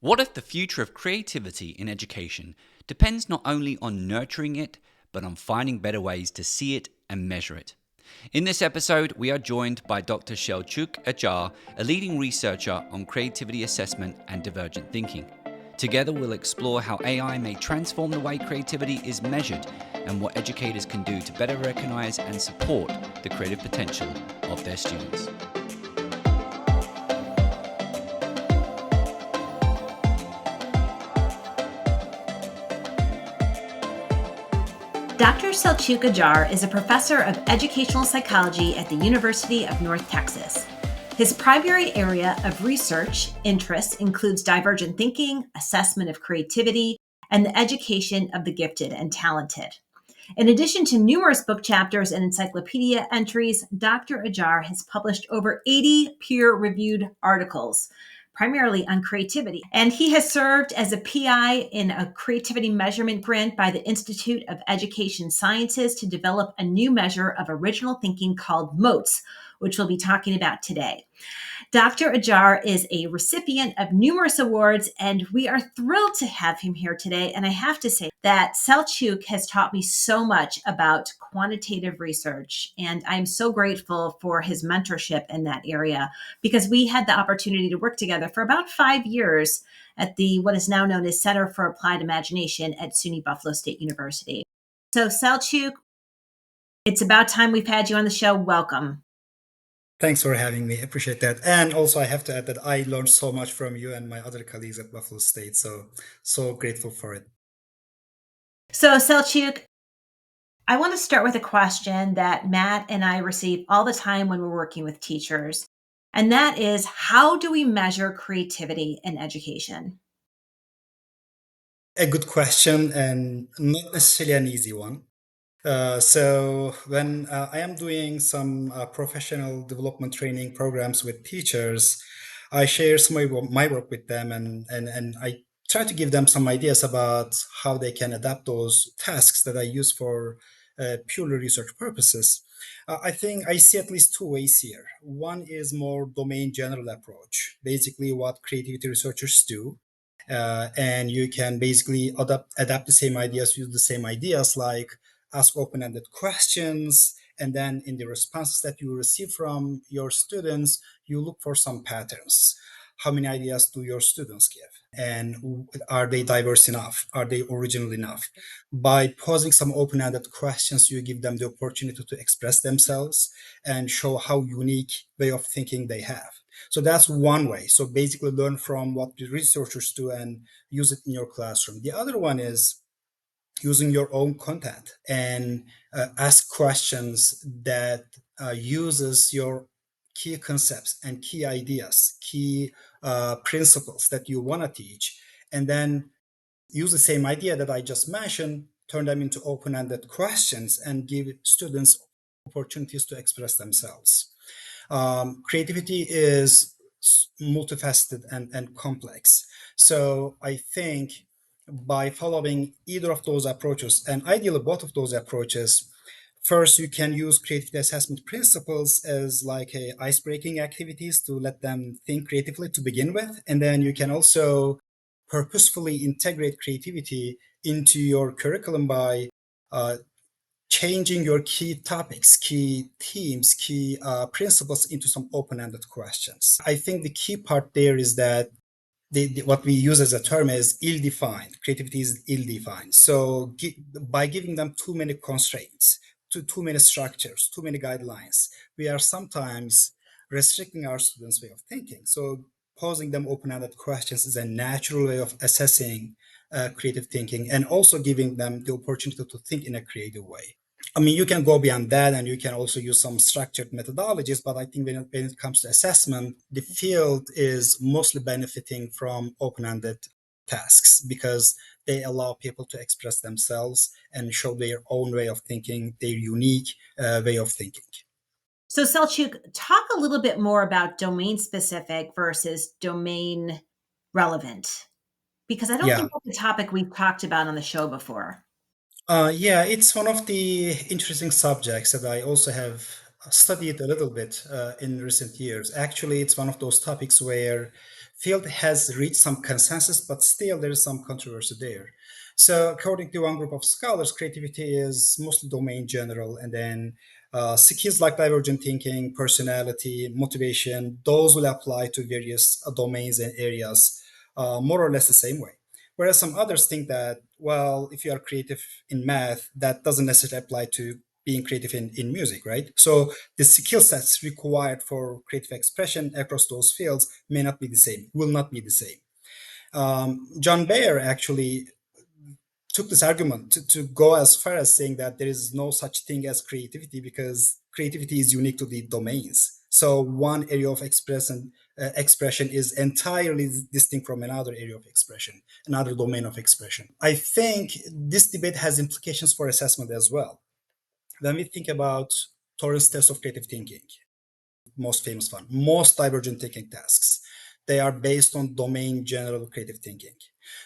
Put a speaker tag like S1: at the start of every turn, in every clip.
S1: What if the future of creativity in education depends not only on nurturing it, but on finding better ways to see it and measure it? In this episode, we are joined by Dr. Selçuk Acar, a leading researcher on creativity assessment and divergent thinking. Together, we'll explore how AI may transform the way creativity is measured and what educators can do to better recognize and support the creative potential of their students.
S2: Dr. Selçuk Acar is a professor of educational psychology at the University of North Texas. His primary area of research interests includes divergent thinking, assessment of creativity, and the education of the gifted and talented. In addition to numerous book chapters and encyclopedia entries, Dr. Acar has published over 80 peer-reviewed articles, primarily on creativity. And he has served as a PI in a creativity measurement grant by the Institute of Education Sciences to develop a new measure of original thinking called MOTES, which we'll be talking about today. Dr. Acar is a recipient of numerous awards, and we are thrilled to have him here today. And I have to say that Selçuk has taught me so much about quantitative research, and I'm so grateful for his mentorship in that area because we had the opportunity to work together for about 5 years at the what is now known as Center for Applied Imagination at SUNY Buffalo State University. So Selçuk, it's about time we've had you on the show. Welcome.
S3: Thanks for having me. Appreciate that. And also, I have to add that I learned so much from you and my other colleagues at Buffalo State. So grateful for it.
S2: So Selçuk, I want to start with a question that Matt and I receive all the time when we're working with teachers. And that is, how do we measure creativity in education?
S3: A good question and not necessarily an easy one. So when I am doing some professional development training programs with teachers, I share some of my work with them and I try to give them some ideas about how they can adapt those tasks that I use for purely research purposes. I think I see at least two ways here. One is more domain general approach, basically what creativity researchers do. And you can basically adapt the same ideas, use the same ideas like ask open-ended questions, and then in the responses that you receive from your students, you look for some patterns. How many ideas do your students give? And are they diverse enough? Are they original enough? By posing some open-ended questions, you give them the opportunity to express themselves and show how unique way of thinking they have. So that's one way. So basically learn from what the researchers do and use it in your classroom. The other one is using your own content and ask questions that uses your key concepts and key ideas, key principles that you want to teach, and then use the same idea that I just mentioned, turn them into open-ended questions and give students opportunities to express themselves. Creativity is multifaceted and complex. So I think by following either of those approaches, and ideally both of those approaches, first you can use creativity assessment principles as like a ice-breaking activities to let them think creatively to begin with, and then you can also purposefully integrate creativity into your curriculum by uh, changing your key topics, key themes, key principles into some open-ended questions. I think the key part there is that what we use as a term is ill-defined. Creativity is ill-defined. So by giving them too many constraints, too many structures, too many guidelines, we are sometimes restricting our students' way of thinking. So posing them open-ended questions is a natural way of assessing creative thinking and also giving them the opportunity to think in a creative way. I mean, you can go beyond that and you can also use some structured methodologies, but I think when it comes to assessment, the field is mostly benefiting from open-ended tasks because they allow people to express themselves and show their own way of thinking, their unique way of thinking.
S2: So Selçuk, talk a little bit more about domain specific versus domain relevant, because I don't
S3: Yeah.
S2: think that's a topic we've talked about on the show before.
S3: Yeah, it's one of the interesting subjects that I also have studied a little bit in recent years. Actually, it's one of those topics where field has reached some consensus, but still there is some controversy there. So, according to one group of scholars, creativity is mostly domain general, and then skills like divergent thinking, personality, motivation, those will apply to various domains and areas more or less the same way. Whereas some others think that, well, if you are creative in math, that doesn't necessarily apply to being creative in music, right? So the skill sets required for creative expression across those fields may not be the same, will not be the same. John Bayer actually took this argument to go as far as saying that there is no such thing as creativity because creativity is unique to the domains. So one area of expression is entirely distinct from another area of expression, another domain of expression. I think this debate has implications for assessment as well. When we think about Torrance test of creative thinking, most famous one, most divergent thinking tasks. They are based on domain general creative thinking.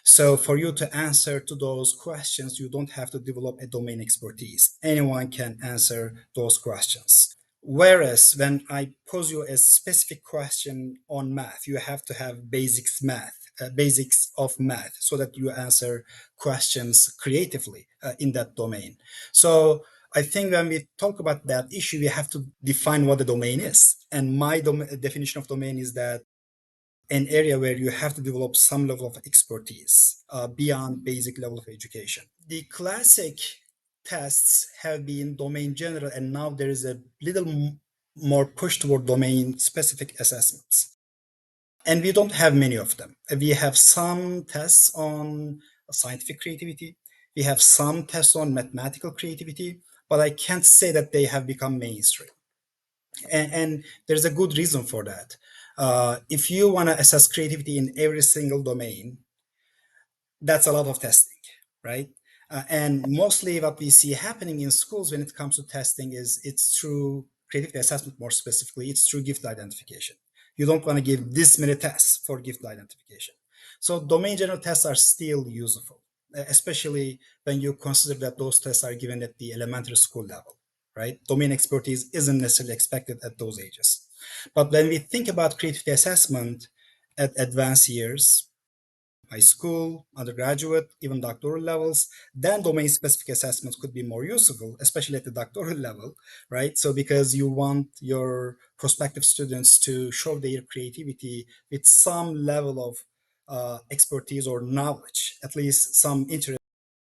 S3: So for you to answer to those questions, you don't have to develop a domain expertise. Anyone can answer those questions. Whereas when I pose you a specific question on math, you have to have basics of math, so that you answer questions creatively in that domain. So I think when we talk about that issue, we have to define what the domain is. And my definition of domain is that an area where you have to develop some level of expertise beyond basic level of education. The classic tests have been domain general, and now there is a little more push toward domain specific assessments. And we don't have many of them. We have some tests on scientific creativity, we have some tests on mathematical creativity, but I can't say that they have become mainstream. And there's a good reason for that. If you want to assess creativity in every single domain, that's a lot of testing, right? And mostly what we see happening in schools when it comes to testing is it's through creativity assessment, more specifically, it's through gift identification. You don't want to give this many tests for gift identification. So domain general tests are still useful, especially when you consider that those tests are given at the elementary school level, right? Domain expertise isn't necessarily expected at those ages. But when we think about creativity assessment at advanced years, high school, undergraduate, even doctoral levels, then domain specific assessments could be more useful, especially at the doctoral level, right? So, because you want your prospective students to show their creativity with some level of expertise or knowledge, at least some interest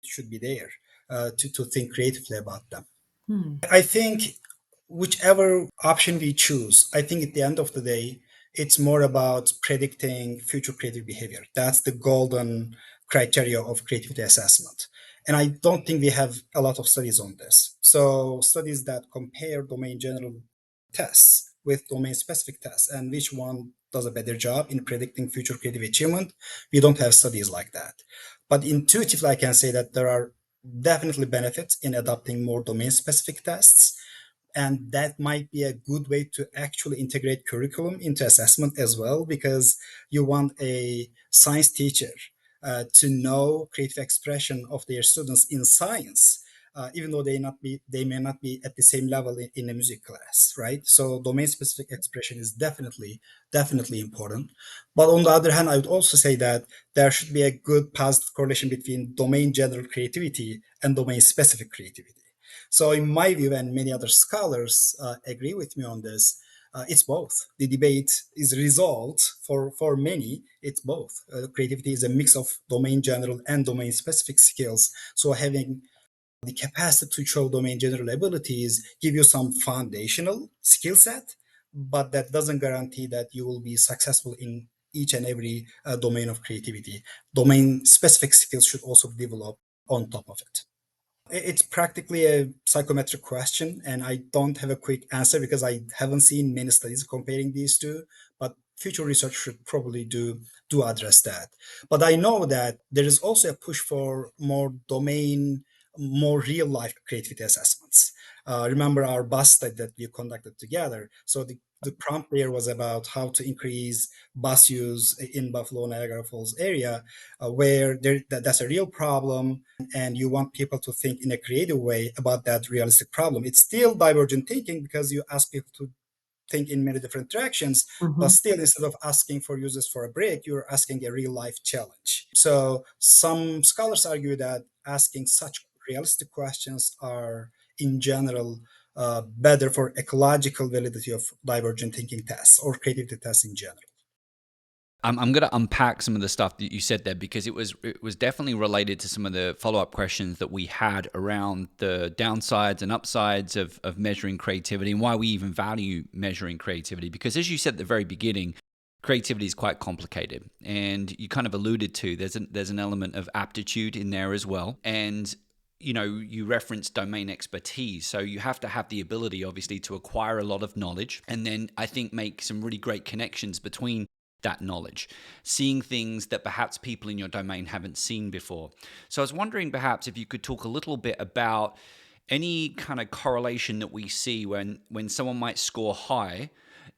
S3: should be there to think creatively about them.
S2: Hmm.
S3: I think whichever option we choose, I think at the end of the day, it's more about predicting future creative behavior. That's the golden criteria of creativity assessment. And I don't think we have a lot of studies on this. So, studies that compare domain general tests with domain specific tests and which one does a better job in predicting future creative achievement, we don't have studies like that. But intuitively, I can say that there are definitely benefits in adopting more domain specific tests, and that might be a good way to actually integrate curriculum into assessment as well, because you want a science teacher to know creative expression of their students in science, even though they may not be at the same level in a music class, right? So domain specific expression is definitely important. But on the other hand, I would also say that there should be a good positive correlation between domain general creativity and domain specific creativity. So, in my view, and many other scholars agree with me on this, it's both. The debate is resolved for many. It's both. Creativity is a mix of domain general and domain specific skills. So, having the capacity to show domain general abilities give you some foundational skill set, but that doesn't guarantee that you will be successful in each and every domain of creativity. Domain specific skills should also develop on top of it. It's practically a psychometric question, and I don't have a quick answer because I haven't seen many studies comparing these two. But future research should probably do address that. But I know that there is also a push for more real life creativity assessments. Remember our bus study that we conducted together. So the prompt there was about how to increase bus use in Buffalo Niagara Falls area, where that's a real problem and you want people to think in a creative way about that realistic problem. It's still divergent thinking because you ask people to think in many different directions, but
S2: Mhm.
S3: still, instead of asking for users for a break, you're asking a real life challenge. So some scholars argue that asking such realistic questions are, in general, better for ecological validity of divergent thinking tests or creativity tests in general.
S1: I'm going to unpack some of the stuff that you said there because it was definitely related to some of the follow up questions that we had around the downsides and upsides of measuring creativity and why we even value measuring creativity. Because as you said at the very beginning, creativity is quite complicated, and you kind of alluded to there's an element of aptitude in there as well, and you referenced domain expertise. So you have to have the ability, obviously, to acquire a lot of knowledge and then I think make some really great connections between that knowledge, seeing things that perhaps people in your domain haven't seen before. So I was wondering perhaps if you could talk a little bit about any kind of correlation that we see when someone might score high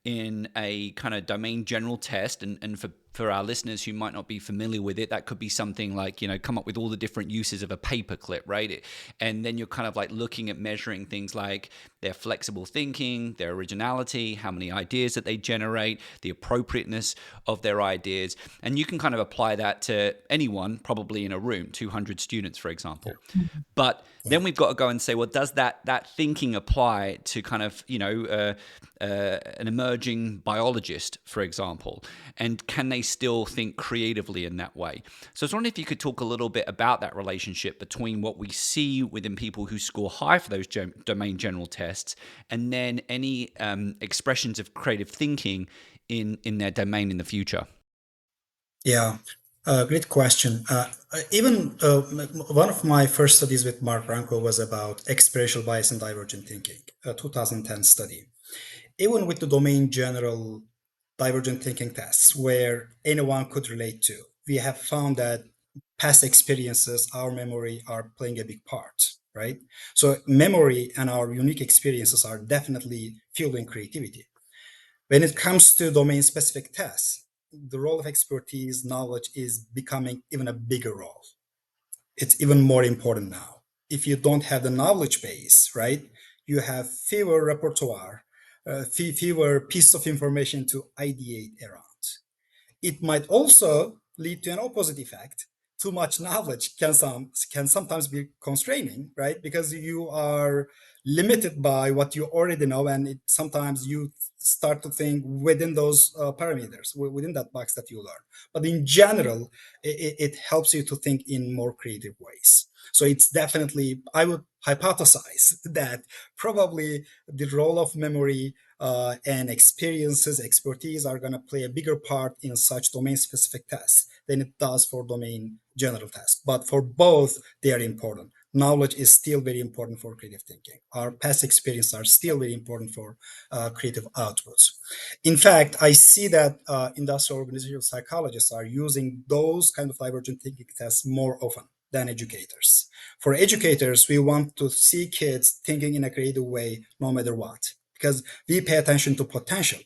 S1: in a kind of domain general test, and for our listeners who might not be familiar with it, that could be something like, come up with all the different uses of a paperclip, right? And then you're kind of like looking at measuring things like their flexible thinking, their originality, how many ideas that they generate, the appropriateness of their ideas. And you can kind of apply that to anyone probably in a room, 200 students, for example. But
S3: Yeah.
S1: then we've got to go and say, well, does that thinking apply to kind of an emerging biologist, for example, and can they still think creatively in that way? So I was wondering if you could talk a little bit about that relationship between what we see within people who score high for those domain general tests, and then any expressions of creative thinking in their domain in the future.
S3: Yeah, great question. Even one of my first studies with Mark Ranko was about experiential bias and divergent thinking, a 2010 study. Even with the domain general divergent thinking tests, where anyone could relate to, we have found that past experiences, our memory, are playing a big part, right? So memory and our unique experiences are definitely fueling creativity. When it comes to domain specific tests, the role of expertise, knowledge is becoming even a bigger role. It's even more important now. If you don't have the knowledge base, right, you have fewer repertoire, fewer pieces of information to ideate around. It might also lead to an opposite effect. Too much knowledge can sometimes be constraining, right? Because you are limited by what you already know, and sometimes you start to think within those parameters, within that box that you learn. But in general, it helps you to think in more creative ways. So it's definitely, I would hypothesize that probably the role of memory and experiences, expertise are going to play a bigger part in such domain specific tests than it does for domain general tests. But for both, they are important. Knowledge is still very important for creative thinking. Our past experiences are still very important for creative outputs. In fact, I see that industrial organizational psychologists are using those kind of divergent thinking tests more often than educators. For educators, we want to see kids thinking in a creative way no matter what, because we pay attention to potential.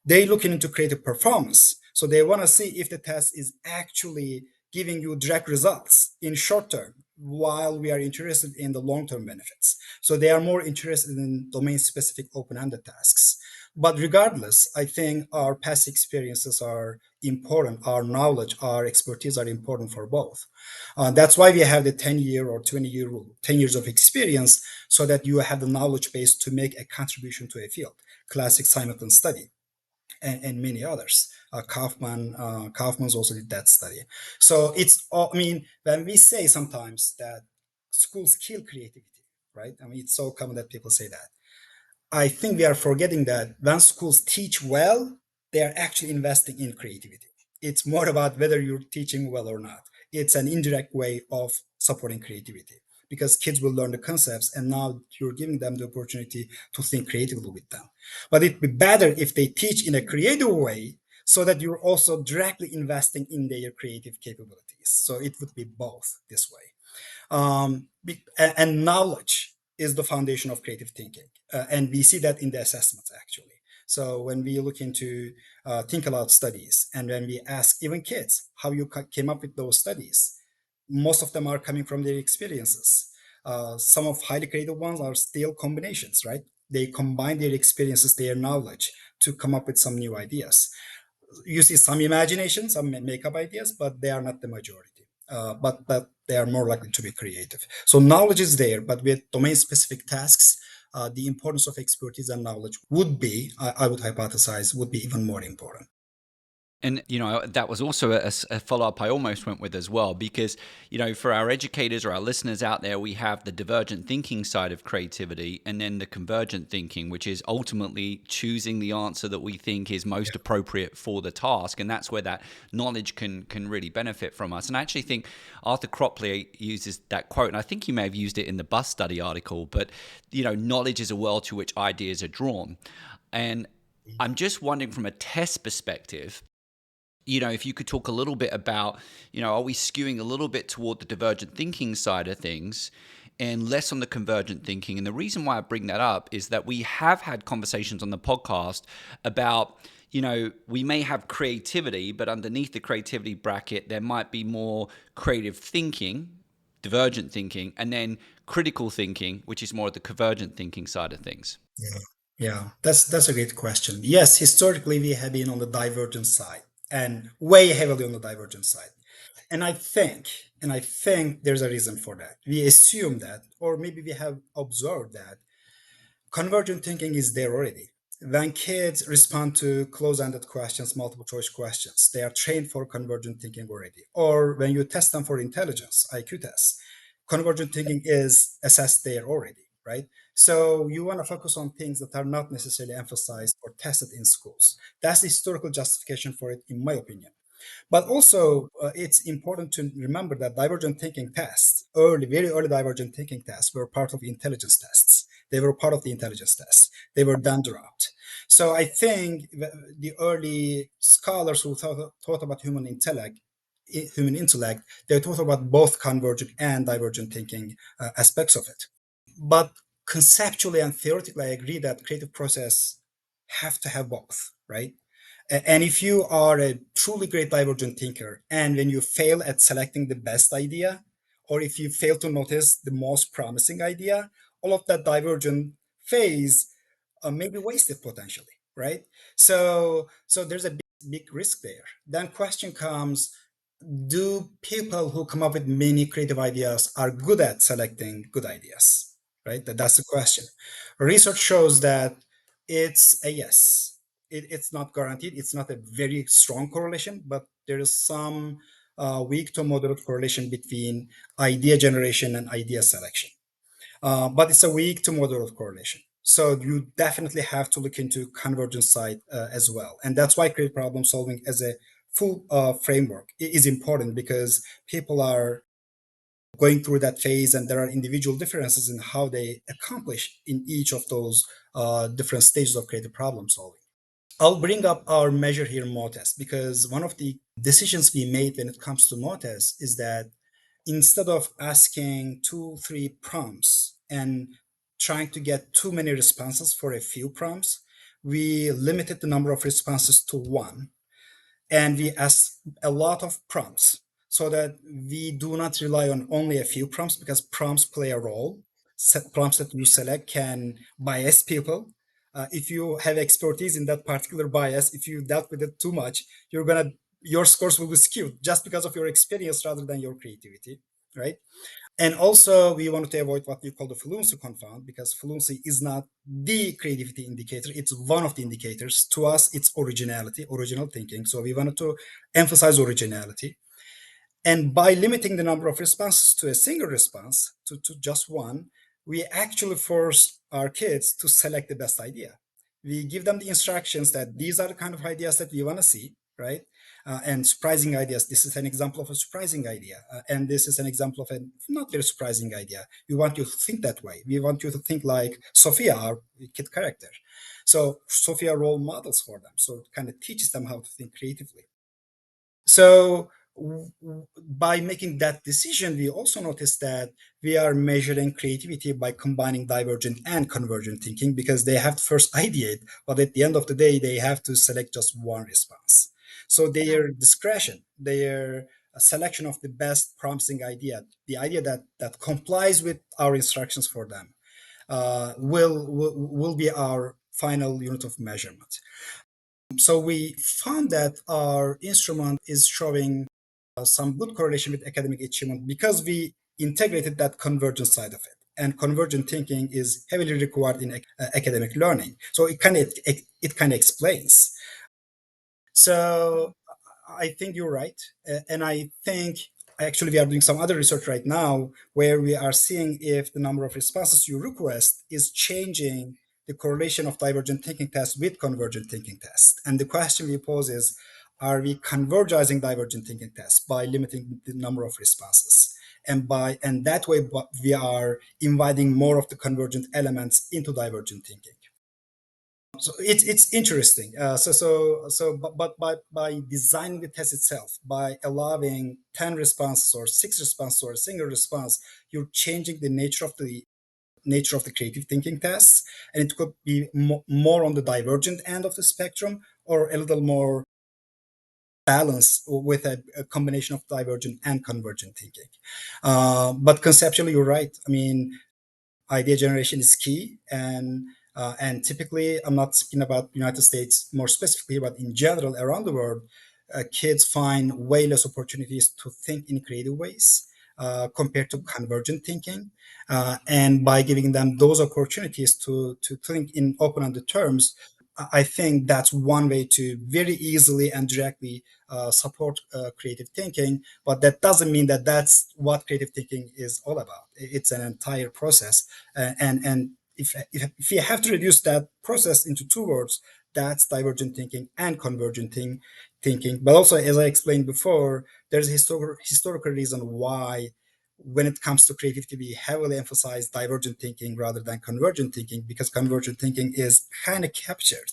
S3: They looking into creative performance, so they want to see if the test is actually giving you direct results in short term, while we are interested in the long term benefits. So they are more interested in domain specific open ended tasks. But regardless, I think our past experiences are important. Our knowledge, our expertise are important for both. That's why we have the 10-year or 20-year rule, 10 years of experience, so that you have the knowledge base to make a contribution to a field. Classic Simonton study and many others. Kaufman's also did that study. So it's all, I mean, when we say sometimes that schools kill creativity, right? I mean, it's so common that people say that. I think we are forgetting that when schools teach well, they are actually investing in creativity. It's more about whether you're teaching well or not. It's an indirect way of supporting creativity, because kids will learn the concepts and now you're giving them the opportunity to think creatively with them. But it'd be better if they teach in a creative way, so that you're also directly investing in their creative capabilities. So it would be both this way. And knowledge is the foundation of creative thinking. And we see that in the assessments, actually. So when we look into think aloud studies, and when we ask even kids how you came up with those studies, most of them are coming from their experiences. Some of highly creative ones are still combinations, right? They combine their experiences, their knowledge to come up with some new ideas. You see some imagination, some make up ideas, but they are not the majority. But they are more likely to be creative. So knowledge is there, but with domain specific tasks, the importance of expertise and knowledge would be, I would hypothesize, would be even more important.
S1: And, that was also a follow up I almost went with as well, because, for our educators or our listeners out there, we have the divergent thinking side of creativity and then the convergent thinking, which is ultimately choosing the answer that we think is most appropriate for the task. And that's where that knowledge can really benefit from us. And I actually think Arthur Cropley uses that quote, and I think you may have used it in the bus study article, but, knowledge is a well to which ideas are drawn. And I'm just wondering from a test perspective, if you could talk a little bit about, are we skewing a little bit toward the divergent thinking side of things and less on the convergent thinking? And the reason why I bring that up is that we have had conversations on the podcast about, we may have creativity, but underneath the creativity bracket, there might be more creative thinking, divergent thinking, and then critical thinking, which is more of the convergent thinking side of things.
S3: Yeah, yeah, that's a great question. Yes, historically we have been on the divergent side and way heavily on the divergent side. And I think there's a reason for that. We assume that, or maybe we have observed that convergent thinking is there already. When kids respond to close-ended questions, multiple choice questions, they are trained for convergent thinking already. Or when you test them for intelligence, IQ tests, convergent thinking is assessed there already, right? So you want to focus on things that are not necessarily emphasized or tested in schools. That's the historical justification for it, in my opinion. But also, it's important to remember that divergent thinking tests, very early divergent thinking tests, were part of intelligence tests. They were part of the intelligence tests. They were then dropped. So I think the early scholars who thought about human intellect, they thought about both convergent and divergent thinking aspects of it. But conceptually and theoretically, I agree that creative process have to have both, right? And if you are a truly great divergent thinker, and when you fail at selecting the best idea, or if you fail to notice the most promising idea, all of that divergent phase may be wasted potentially, right? So there's a big risk there. Then question comes: do people who come up with many creative ideas are good at selecting good ideas, right? That's the question. Research shows that it's a yes. It's not guaranteed. It's not a very strong correlation, but there is some weak to moderate correlation between idea generation and idea selection. But it's a weak to moderate correlation. So you definitely have to look into convergence side as well. And that's why creative problem solving as a full framework is important, because people are going through that phase and there are individual differences in how they accomplish in each of those different stages of creative problem solving. I'll bring up our measure here, MOTES, because one of the decisions we made when it comes to MOTES is that instead of asking two, three prompts and trying to get too many responses for a few prompts, we limited the number of responses to one, and we ask a lot of prompts so that we do not rely on only a few prompts, because prompts play a role. Prompts that you select can bias people. If you have expertise in that particular bias, if you dealt with it too much, your scores will be skewed just because of your experience rather than your creativity, right? And also, we wanted to avoid what we call the fluency confound, because fluency is not the creativity indicator. It's one of the indicators. To us, it's originality, original thinking. So we wanted to emphasize originality. And by limiting the number of responses to a single response, to just one, we actually force our kids to select the best idea. We give them the instructions that these are the kind of ideas that we want to see, right? And surprising ideas. This is an example of a surprising idea. And this is an example of a not very surprising idea. We want you to think that way. We want you to think like Sophia, our kid character. So Sophia role models for them. So it kind of teaches them how to think creatively. So by making that decision, we also noticed that we are measuring creativity by combining divergent and convergent thinking, because they have to first ideate, but at the end of the day, they have to select just one response. So their discretion, their selection of the best promising idea, the idea that complies with our instructions for them, will be our final unit of measurement. So we found that our instrument is showing some good correlation with academic achievement because we integrated that convergent side of it. And convergent thinking is heavily required in academic learning. So it kind of explains. So I think you're right. And I think actually we are doing some other research right now where we are seeing if the number of responses you request is changing the correlation of divergent thinking tests with convergent thinking tests. And the question we pose is, are we convergizing divergent thinking tests by limiting the number of responses? And that way we are inviting more of the convergent elements into divergent thinking. So it's interesting. But by designing the test itself, by allowing 10 responses or 6 responses or a single response, you're changing the nature of the creative thinking tests, and it could be more on the divergent end of the spectrum or a little more balanced with a combination of divergent and convergent thinking. But conceptually, you're right. I mean, idea generation is key, and typically I'm not speaking about United States more specifically, but in general around the world, kids find way less opportunities to think in creative ways compared to convergent thinking, and by giving them those opportunities to think in open-ended terms, I think that's one way to very easily and directly support creative thinking. But that doesn't mean that that's what creative thinking is all about. It's an entire process, and if you have to reduce that process into 2 words, that's divergent thinking and convergent thinking. But also, as I explained before, there's a historical reason why, when it comes to creativity, we heavily emphasize divergent thinking rather than convergent thinking, because convergent thinking is kind of captured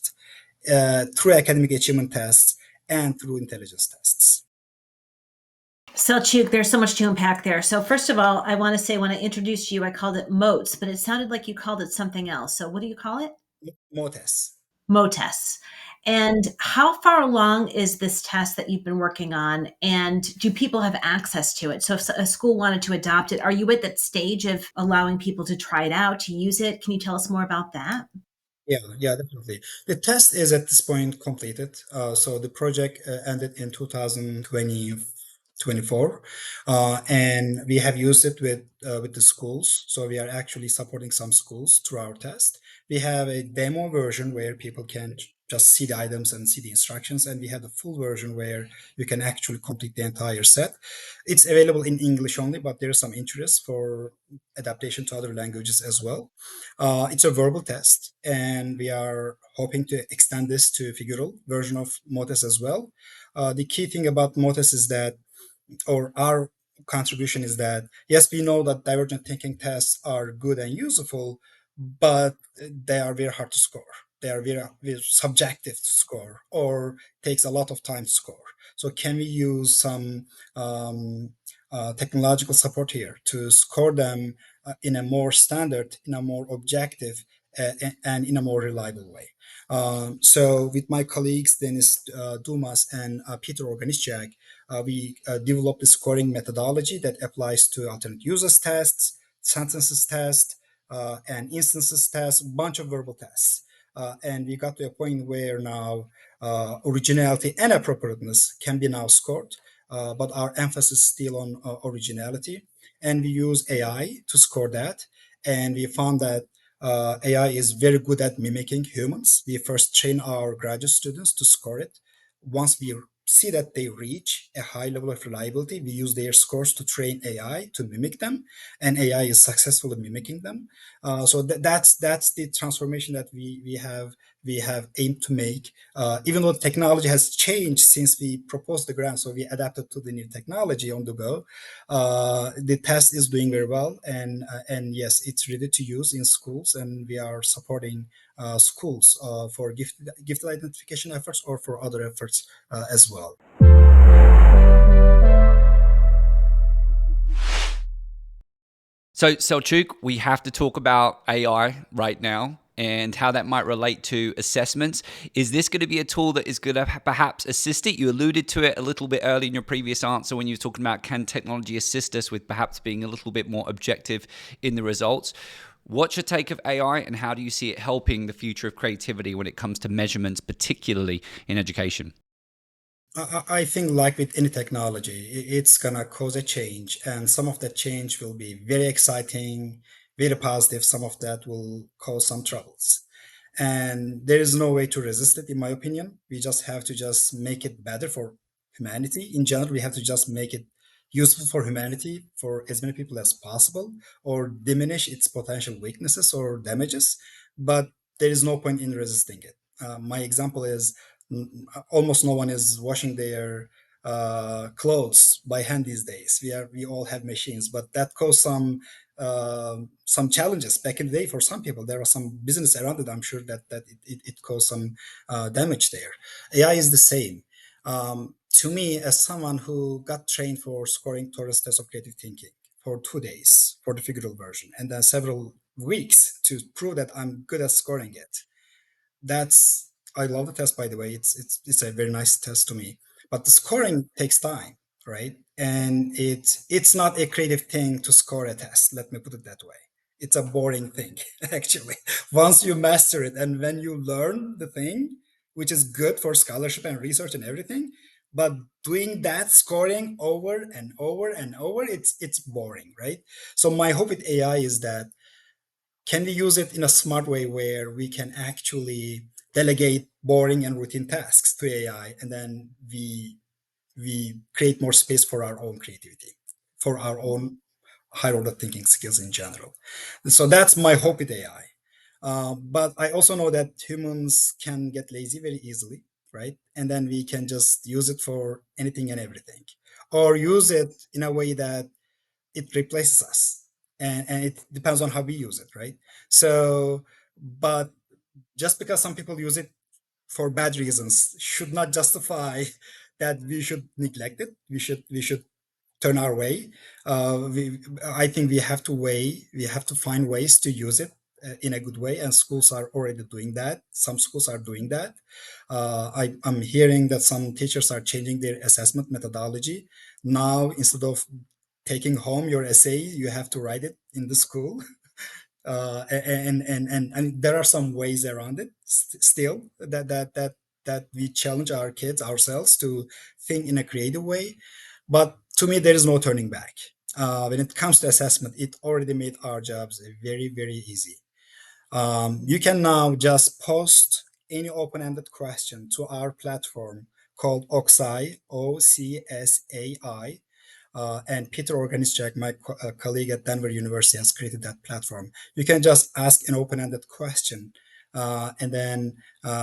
S3: through academic achievement tests and through intelligence tests.
S2: Selçuk, there's so much to unpack there. So first of all, I want to say when I introduced you, I called it moats, but it sounded like you called it something else. So what do you call it?
S3: More tests.
S2: MOTES. And how far along is this test that you've been working on? And do people have access to it? So if a school wanted to adopt it, are you at that stage of allowing people to try it out, to use it? Can you tell us more about that?
S3: Yeah, definitely. The test is at this point completed. So the project ended in 2024, and we have used it with the schools. So we are actually supporting some schools through our test. We have a demo version where people can just see the items and see the instructions, and we have the full version where you can actually complete the entire set. It's available in English only, but there is some interest for adaptation to other languages as well. It's a verbal test, and we are hoping to extend this to figural version of MOTES as well. The key thing about MOTES is that, or our contribution is that, yes, we know that divergent thinking tests are good and useful, but they are very hard to score. They are very subjective to score, or takes a lot of time to score. So can we use some technological support here to score them in a more standard, in a more objective, and in a more reliable way? So with my colleagues, Denis Dumas and Peter Organischak, we developed a scoring methodology that applies to alternate users tests, sentences tests, and instances tests, a bunch of verbal tests. And we got to a point where now originality and appropriateness can be now scored, but our emphasis is still on originality. And we use AI to score that. And we found that AI is very good at mimicking humans. We first train our graduate students to score it. Once we see that they reach a high level of reliability, we use their scores to train AI to mimic them, and AI is successful in mimicking them. So that's the transformation that we have aimed to make. Even though technology has changed since we proposed the grant, so we adapted to the new technology on the go. The test is doing very well, and yes, it's ready to use in schools, and we are supporting schools for gifted identification efforts or for other efforts as well.
S1: So, Selçuk, we have to talk about AI right now and how that might relate to assessments. Is this going to be a tool that is going to perhaps assist it? You alluded to it a little bit early in your previous answer when you were talking about, can technology assist us with perhaps being a little bit more objective in the results? What's your take of AI, and how do you see it helping the future of creativity when it comes to measurements, particularly in education?
S3: I think, like with any technology, it's gonna cause a change, and some of that change will be very exciting, very positive. Some of that will cause some troubles, and there is no way to resist it, in my opinion. We just have to just make it better for humanity in general. We have to just make it useful for humanity for as many people as possible, or diminish its potential weaknesses or damages. But there is no point in resisting it. My example is almost no one is washing their clothes by hand these days. We all have machines, but that caused some challenges back in the day for some people. There was some business around it. I'm sure that it caused some damage there. AI is the same. To me, as someone who got trained for scoring Torres test of creative thinking for 2 days for the figural version, and then several weeks to prove that I'm good at scoring it, that's I love the test, by the way. It's a very nice test to me. But the scoring takes time, right? And it's not a creative thing to score a test. Let me put it that way. It's a boring thing, actually. Once you master it and when you learn the thing, which is good for scholarship and research and everything, but doing that scoring over and over and over, it's boring, right? So my hope with AI is that can we use it in a smart way where we can actually delegate boring and routine tasks to AI, and then we create more space for our own creativity, for our own higher order thinking skills in general. So that's my hope with AI. But I also know that humans can get lazy very easily, right? And then we can just use it for anything and everything, or use it in a way that it replaces us, and it depends on how we use it, right? So, but just because some people use it for bad reasons should not justify that we should neglect it. We should turn our way. I think we have to find ways to use it in a good way, and schools are already doing that. Some schools are doing that. I'm hearing that some teachers are changing their assessment methodology now. Instead of taking home your essay, you have to write it in the school. And there are some ways around it still, that we challenge our kids ourselves to think in a creative way. But to me, there is no turning back. When it comes to assessment, it already made our jobs very, very easy. You can now just post any open-ended question to our platform called Ocsai, OCSAI, and Peter Organischek, my colleague at Denver University, has created that platform. You can just ask an open-ended question, and then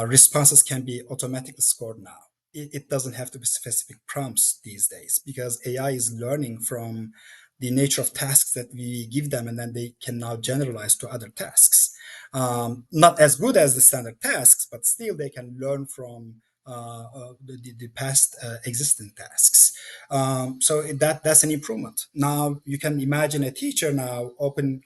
S3: responses can be automatically scored now. It doesn't have to be specific prompts these days, because AI is learning from the nature of tasks that we give them, and then they can now generalize to other tasks. Not as good as the standard tasks, but still they can learn from the past existing tasks. So that's an improvement. Now you can imagine a teacher now open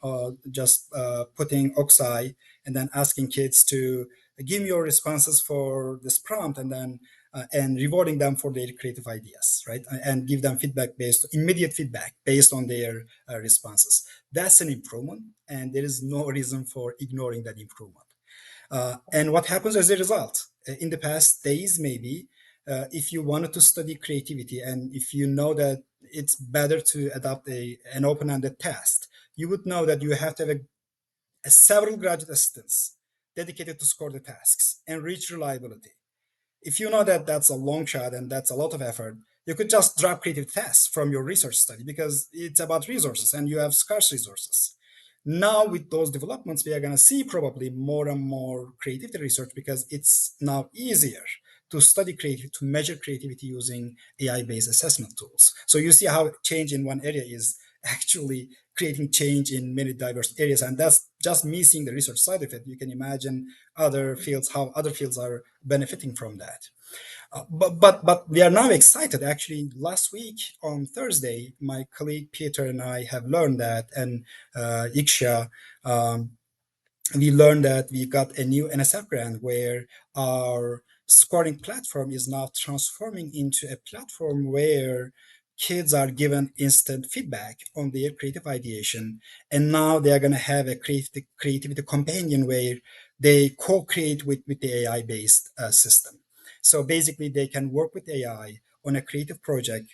S3: just putting Oxai and then asking kids to give me your responses for this prompt, and rewarding them for their creative ideas, right? And give them immediate feedback based on their responses. That's an improvement, and there is no reason for ignoring that improvement. And what happens as a result? In the past days, maybe, if you wanted to study creativity, and if you know that it's better to adopt an open-ended test, you would know that you have to have several graduate assistants dedicated to score the tasks and reach reliability. If you know that that's a long shot and that's a lot of effort, you could just drop creative tests from your research study, because it's about resources and you have scarce resources. Now, with those developments, we are going to see probably more and more creativity research, because it's now easier to study creativity, to measure creativity using AI-based assessment tools. So you see how change in one area is actually creating change in many diverse areas, and that's just me seeing the research side of it. You can imagine how other fields are benefiting from that. But we are now excited. Actually, last week on Thursday, my colleague Peter and I have learned that, and Iksha, um, we learned that we got a new NSF grant where our scoring platform is now transforming into a platform where kids are given instant feedback on their creative ideation, and now they are going to have a creativity companion where they co-create with the AI based system. So basically, they can work with AI on a creative project,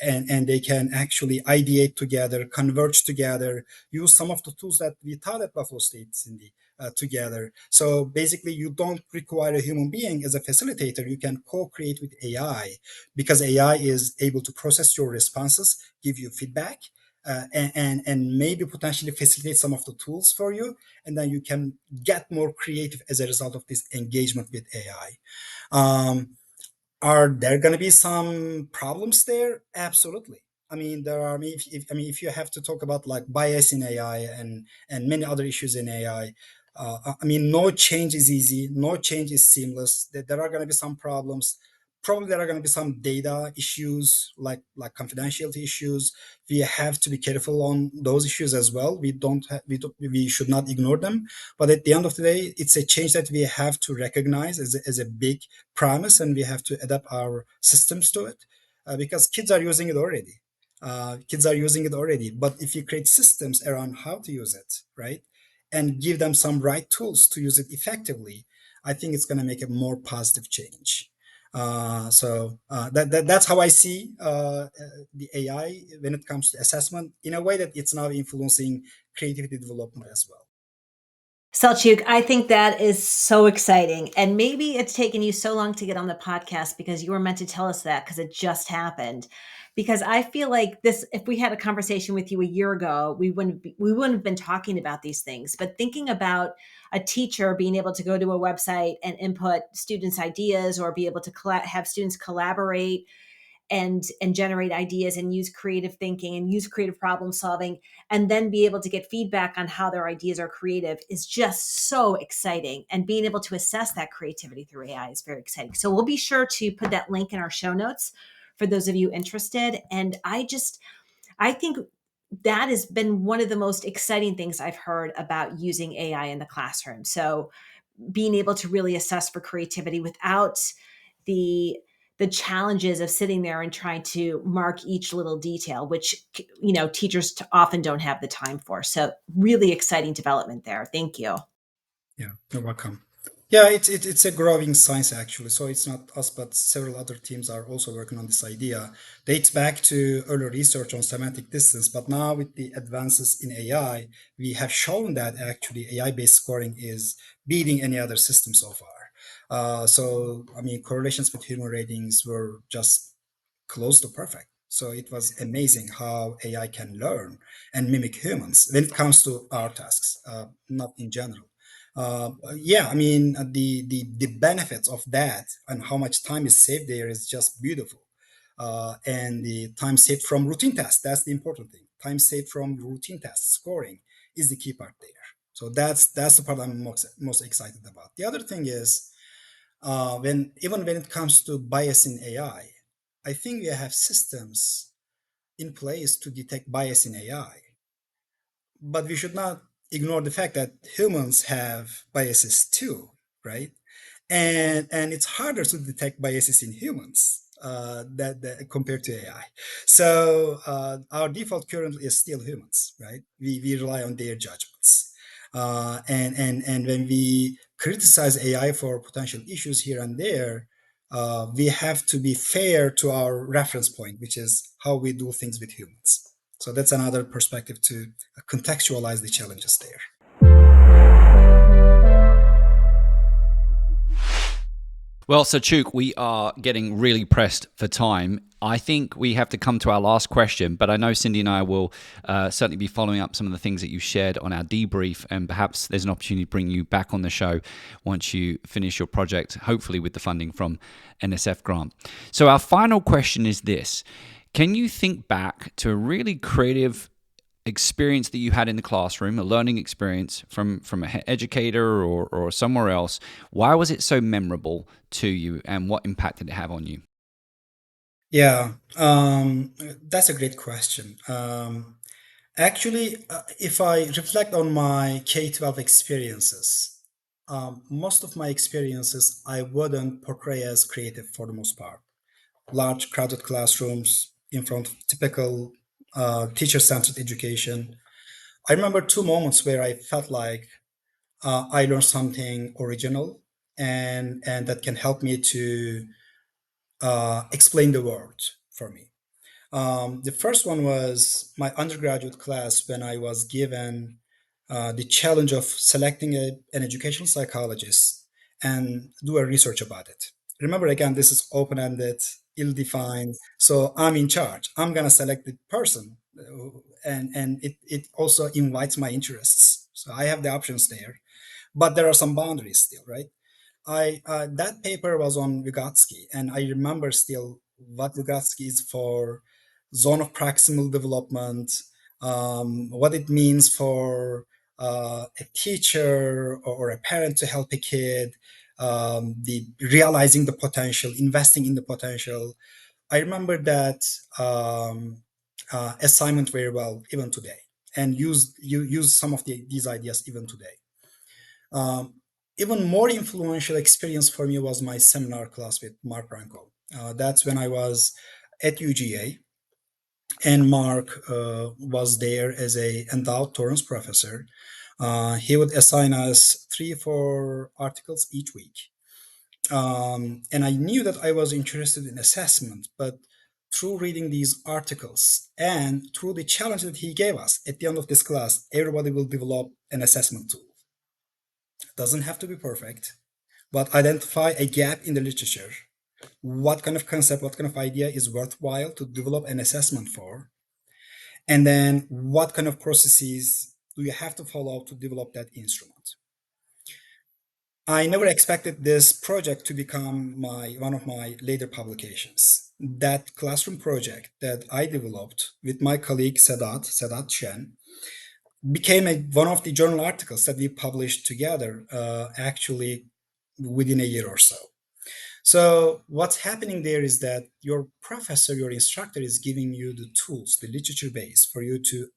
S3: and they can actually ideate together, converge together, use some of the tools that we taught at Buffalo State, Cindy, together. So basically, you don't require a human being as a facilitator. You can co-create with AI because AI is able to process your responses, give you feedback, and maybe potentially facilitate some of the tools for you. And then you can get more creative as a result of this engagement with AI. Um, are there going to be some problems there? Absolutely. I mean, there are. I mean, if you have to talk about like bias in AI and many other issues in AI, I mean, no change is easy. No change is seamless. There are going to be some problems. Probably there are going to be some data issues, like confidentiality issues. We have to be careful on those issues as well. We should not ignore them. But at the end of the day, it's a change that we have to recognize as a big promise, and we have to adapt our systems to it, because kids are using it already. Kids are using it already. But if you create systems around how to use it, right, and give them some right tools to use it effectively, I think it's going to make a more positive change. That's how I see the AI when it comes to assessment, in a way that it's now influencing creativity development as well.
S2: Selçuk, I think that is so exciting. And maybe it's taken you so long to get on the podcast because you were meant to tell us that because it just happened. Because I feel like this, if we had a conversation with you a year ago, we wouldn't have been talking about these things. But thinking about a teacher being able to go to a website and input students' ideas or be able to have students collaborate and generate ideas and use creative thinking and use creative problem solving and then be able to get feedback on how their ideas are creative is just so exciting, and being able to assess that creativity through AI is very exciting. So we'll be sure to put that link in our show notes for those of you interested. And I think that has been one of the most exciting things I've heard about using AI in the classroom. So being able to really assess for creativity without the the challenges of sitting there and trying to mark each little detail, which teachers often don't have the time for. So really exciting development there. Thank you.
S3: Yeah, you're welcome. Yeah, it's a growing science actually. So it's not us, but several other teams are also working on this idea. Dates back to early research on semantic distance, but now with the advances in AI, we have shown that actually AI-based scoring is beating any other system so far. So I mean, correlations with human ratings were just close to perfect. So it was amazing how AI can learn and mimic humans when it comes to our tasks, not in general. Yeah, I mean, the benefits of that and how much time is saved there is just beautiful. And the time saved from routine tasks, that's the important thing. Time saved from routine tasks, scoring is the key part there. So that's the part I'm most excited about. The other thing is, when even when it comes to bias in I think we have systems in place to detect bias in AI, but we should not ignore the fact that humans have biases too, right? And it's harder to detect biases in humans that compared to AI. So our default currently is still humans, right? We rely on their judgments, and when we criticize AI for potential issues here and there, we have to be fair to our reference point, which is how we do things with humans. So that's another perspective to contextualize the challenges there.
S1: Well, so Chuk, we are getting really pressed for time. I think we have to come to our last question, but I know Cyndi and I will certainly be following up some of the things that you shared on our debrief, and perhaps there's an opportunity to bring you back on the show once you finish your project, hopefully with the funding from NSF grant. So our final question is this. Can you think back to a really creative experience that you had in the classroom, a learning experience from an educator or somewhere else? Why was it so memorable to you, and what impact did it have on you?
S3: Yeah, that's a great question. Actually, if I reflect on my K-12 experiences, most of my experiences I wouldn't portray as creative for the most part. Large crowded classrooms, in front of typical teacher-centered education. I remember two moments where I felt like I learned something original and that can help me to explain the world for me. The first one was my undergraduate class when I was given the challenge of selecting an educational psychologist and do a research about it. Remember, again, this is open ended, ill defined. So I'm in charge. I'm going to select the person. And it also invites my interests. So I have the options there. But there are some boundaries still, right? I That paper was on Vygotsky, and I remember still what Vygotsky is for zone of proximal development, what it means for a teacher or a parent to help a kid, the realizing the potential, investing in the potential. I remember that assignment very well even today, and use some of these ideas even today. Um, Even more influential experience for me was my seminar class with Mark Ranko. That's when I was at UGA, and Mark was there as a endowed Torrance professor. He would assign us 3 or 4 articles each week, and I knew that I was interested in assessment, but through reading these articles and through the challenge that he gave us at the end of this class, everybody will develop an assessment tool. It doesn't have to be perfect, but identify a gap in the literature. What kind of concept, what kind of idea is worthwhile to develop an assessment for? And then what kind of processes do you have to follow to develop that instrument? I never expected this project to become one of my later publications. That classroom project that I developed with my colleague Sedat Shen became one of the journal articles that we published together actually within a year or so. So what's happening there is that your professor, your instructor is giving you the tools, the literature base for you to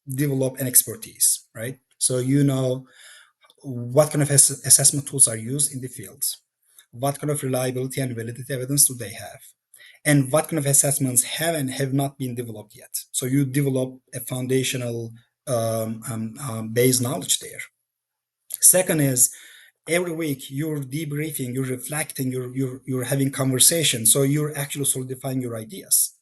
S3: develop an expertise, right? So you know what kind of assessment tools are used in the fields, what kind of reliability and validity evidence do they have, and what kind of assessments have and have not been developed yet. So you develop a foundational base knowledge there. Second is every week you're debriefing, you're reflecting, you're having conversation. So you're actually solidifying your ideas.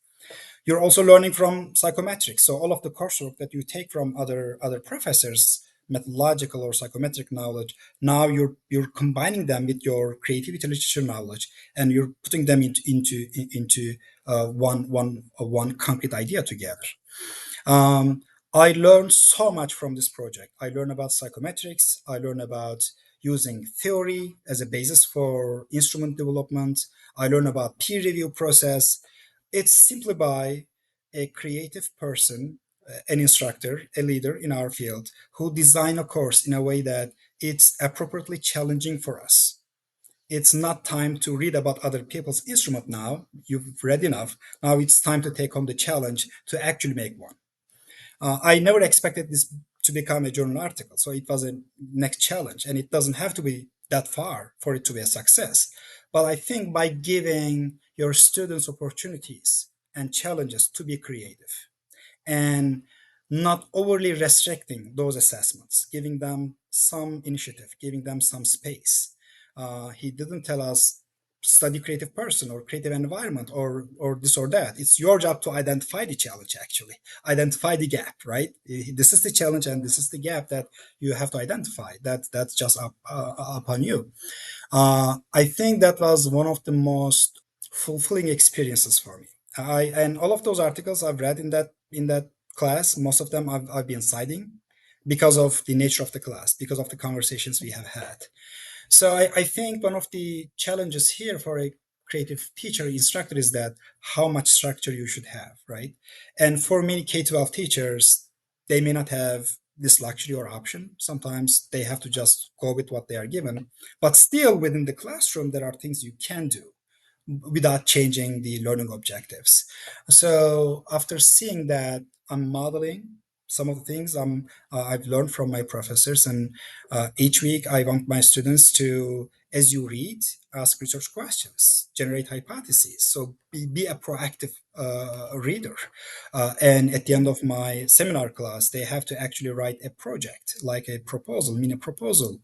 S3: You're also learning from psychometrics. So all of the coursework that you take from other professors, methodological or psychometric knowledge, now you're combining them with your creativity literature knowledge, and you're putting them into one concrete idea together. Um, I learned so much from this project. I learned about psychometrics. I learned about using theory as a basis for instrument development. I learned about peer review process. It's simply by a creative person, an instructor, a leader in our field who design a course in a way that it's appropriately challenging for us. It's not time to read about other people's instrument now. You've read enough. Now it's time to take on the challenge to actually make one. I never expected this to become a journal article, so it was a next challenge, and it doesn't have to be that far for it to be a success. But I think by giving your students opportunities and challenges to be creative, and not overly restricting those assessments, giving them some initiative, giving them some space. He didn't tell us study creative person or creative environment or this or that. It's your job to identify the challenge, actually identify the gap, right? This is the challenge and this is the gap that you have to identify. That's just upon you. I think that was one of the most fulfilling experiences for me. And all of those articles I've read in that class, most of them I've been citing because of the nature of the class, because of the conversations we have had. So I think one of the challenges here for a creative teacher instructor is that how much structure you should have, right? And for many K-12 teachers, they may not have this luxury or option. Sometimes they have to just go with what they are given. But still within the classroom, there are things you can do without changing the learning objectives. So after seeing that, I'm modeling some of the things I've learned from my professors, and each week I want my students to as you read, ask research questions, generate hypotheses. So be a proactive reader. And at the end of my seminar class, they have to actually write a project, like a proposal, mini proposal.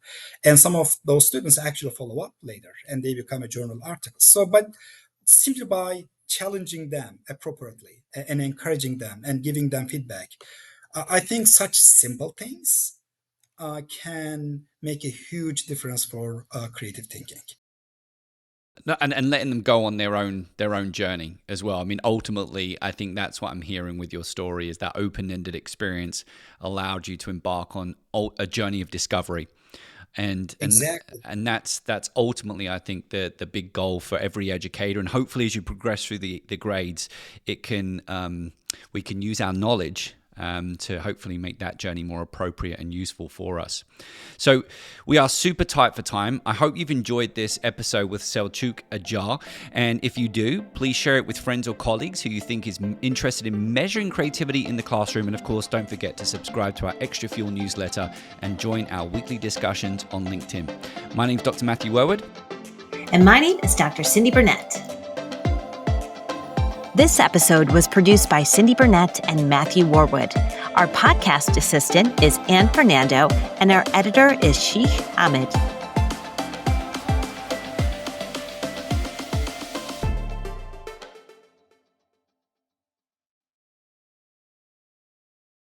S3: And some of those students actually follow up later and they become a journal article. So, but simply by challenging them appropriately and encouraging them and giving them feedback, I think such simple things can make a huge difference for creative thinking.
S1: No, and letting them go on their own journey as well. I mean, ultimately, I think that's what I'm hearing with your story is that open-ended experience allowed you to embark on a journey of discovery.
S3: Exactly.
S1: And that's ultimately, I think, the big goal for every educator. And hopefully, as you progress through the grades, it can we can use our knowledge to hopefully make that journey more appropriate and useful for us. So we are super tight for time. I hope you've enjoyed this episode with Selçuk Acar. And if you do, please share it with friends or colleagues who you think is interested in measuring creativity in the classroom. And of course, don't forget to subscribe to our Extra Fuel newsletter and join our weekly discussions on LinkedIn. My name is Dr. Matthew Worwood.
S2: And my name is Dr. Cyndi Burnett. This episode was produced by Cyndi Burnett and Matthew Worwood. Our podcast assistant is Anne Fernando, and our editor is Sheikh Ahmed.